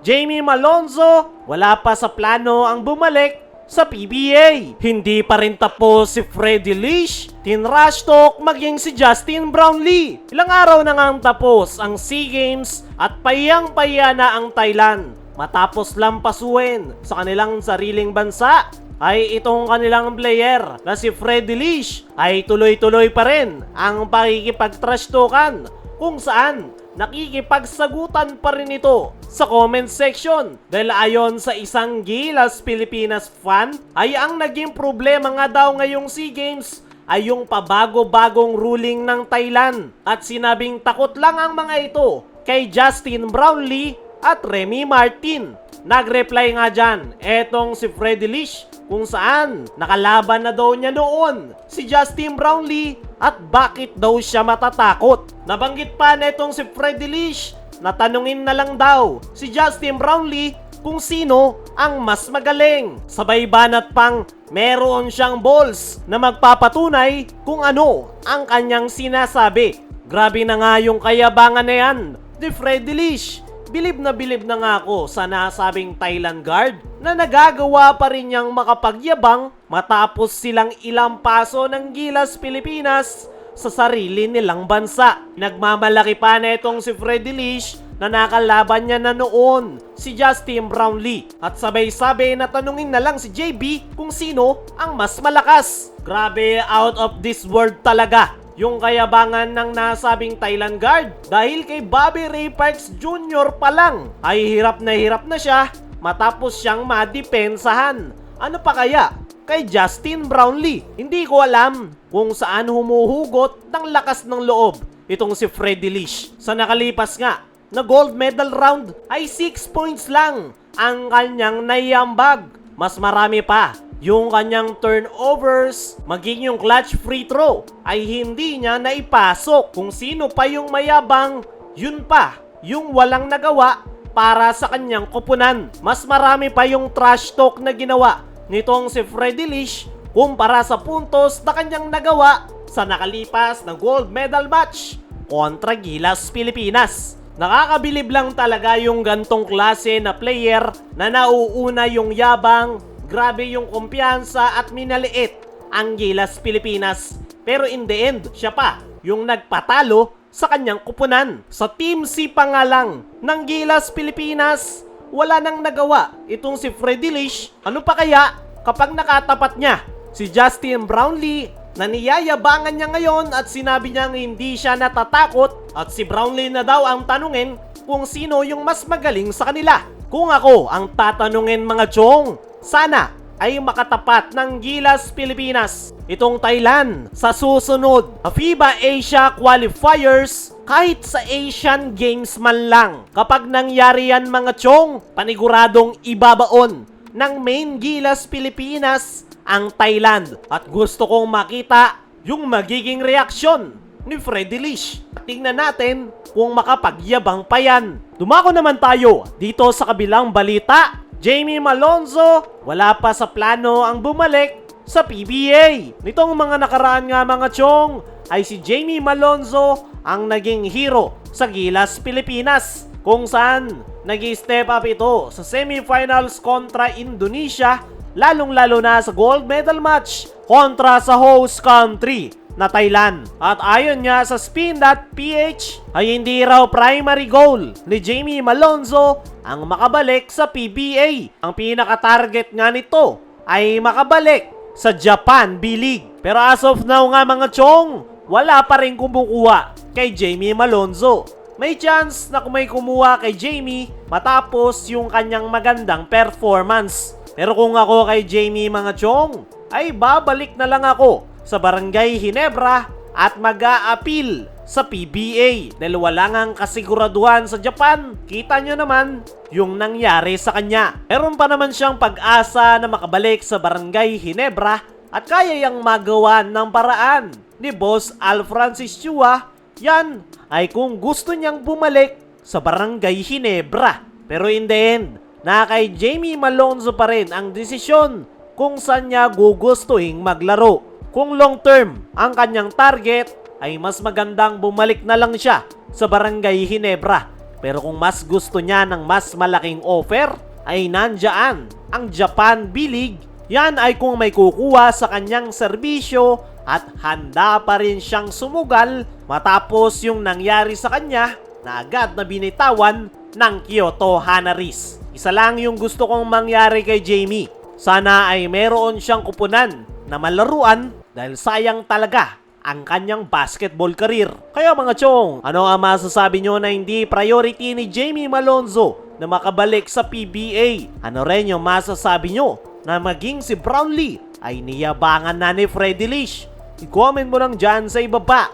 Jamie Malonzo, wala pa sa plano ang bumalik sa PBA. Hindi pa rin tapos si Freddie Leash, tinrash talk maging si Justin Brownlee. Ilang araw na ngang tapos ang SEA Games at payang-paya na ang Thailand. Matapos lampasuin sa kanilang sariling bansa, ay itong kanilang player na si Freddie Leash ay tuloy-tuloy pa rin ang pakikipag-trash talkan kung saan nakikipagsagutan pa rin ito sa comment section dahil ayon sa isang Gilas Pilipinas fan ay ang naging problema nga daw ngayong SEA Games ay yung pabago-bagong ruling ng Thailand at sinabing takot lang ang mga ito kay Justin Brownlee at Remy Martin. Nagreply nga dyan etong si Freddie Leash kung saan nakalaban na daw niya noon si Justin Brownlee at bakit daw siya matatakot. Nabanggit pa netong si Freddie Leash na tanungin na lang daw si Justin Brownlee kung sino ang mas magaling. Sabay banat pang meron siyang balls na magpapatunay kung ano ang kanyang sinasabi. Grabe na nga yung kayabangan na yan ni Freddie Leash. Bilib na nga ako sa nasabing Thailand guard na nagagawa pa rin niyang makapagyabang matapos silang ilang paso ng Gilas Pilipinas sa sarili nilang bansa. Nagmamalaki pa na itong si Freddie Leash na nakalaban niya na noon si Justin Brownlee at sabay-sabay na tanungin na lang si JB kung sino ang mas malakas. Grabe, out of this world talaga yung kayabangan ng nasabing Thailand guard dahil kay Bobby Ray Parks Jr. pa lang ay hirap na siya matapos siyang madepensahan. Ano pa kaya kay Justin Brownlee? Hindi ko alam kung saan humuhugot ng lakas ng loob itong si Freddie Leash. Sa nakalipas nga na gold medal round ay 6 points lang ang kanyang naiambag. Mas marami pa yung kanyang turnovers, maging yung clutch free throw ay hindi niya naipasok. Kung sino pa yung mayabang, yun pa yung walang nagawa para sa kanyang koponan. Mas marami pa yung trash talk na ginawa nitong si Freddie Leash kumpara sa puntos na kanyang nagawa sa nakalipas na gold medal match kontra Gilas Pilipinas. Nakakabilib lang talaga yung gantong klase na player na nauuna yung yabang. Grabe yung kumpiyansa at minaliit ang Gilas Pilipinas. Pero in the end, siya pa yung nagpatalo sa kanyang kupunan. Sa Team C pa nga lang ng Gilas Pilipinas, wala nang nagawa itong si Freddie Leash. Ano pa kaya kapag nakatapat niya si Justin Brownlee na niyayabangan niya ngayon at sinabi niyang hindi siya natatakot at si Brownlee na daw ang tanungin kung sino yung mas magaling sa kanila. Kung ako ang tatanungin mga chong, sana ay makatapat ng Gilas Pilipinas itong Thailand sa susunod na FIBA Asia Qualifiers kahit sa Asian Games man lang. Kapag nangyari yan mga chong, paniguradong ibabaon ng main Gilas Pilipinas ang Thailand at gusto kong makita yung magiging reaksyon ni Freddie Leash. Tingnan natin kung makapagyabang pa yan. Dumako naman tayo dito sa kabilang balita. Jamie Malonzo, wala pa sa plano ang bumalik sa PBA. Nitong mga nakaraan nga mga chong, ay si Jamie Malonzo ang naging hero sa Gilas Pilipinas kung saan nag-step up ito sa semifinals kontra Indonesia, lalong-lalo na sa gold medal match kontra sa host country na Thailand. At ayon nga sa spin.ph ay hindi raw primary goal ni Jamie Malonzo ang makabalik sa PBA. Ang pinaka-target nga nito ay makabalik sa Japan B-League. Pero as of now nga mga chong, wala pa rin kumukuha kay Jamie Malonzo. May chance na kung may kumuha kay Jamie matapos yung kanyang magandang performance. Pero kung ako kay Jamie mga chong, ay babalik na lang ako sa Barangay Ginebra at mag-a-appeal sa PBA dahil wala ngang kasiguraduhan sa Japan. Kita nyo naman yung nangyari sa kanya. Meron pa naman siyang pag-asa na makabalik sa Barangay Ginebra at kaya yang magawa ng paraan ni Boss Al Francis Chua. Yan ay kung gusto niyang bumalik sa Barangay Ginebra. Pero in the end, na kay Jamie Malonzo pa rin ang desisyon kung saan niya gugustuhin maglaro. Kung long term ang kanyang target, ay mas magandang bumalik na lang siya sa Barangay Ginebra Pero kung mas gusto niya ng mas malaking offer, ay nandyan ang Japan B-League. Yan ay kung may kukuha sa kanyang serbisyo at handa pa rin siyang sumugal matapos yung nangyari sa kanya na agad na binitawan ng Kyoto Hanaris. Isa lang yung gusto kong mangyari kay Jamie. Sana ay meron siyang kupunan na malaruan dahil sayang talaga ang kanyang basketball career. Kaya mga chong, ano ang masasabi nyo na hindi priority ni Jamie Malonzo na makabalik sa PBA? Ano rin yung masasabi nyo na maging si Brownlee ay niyabangan na ni Freddy Lish? I-comment mo lang dyan sa ibaba.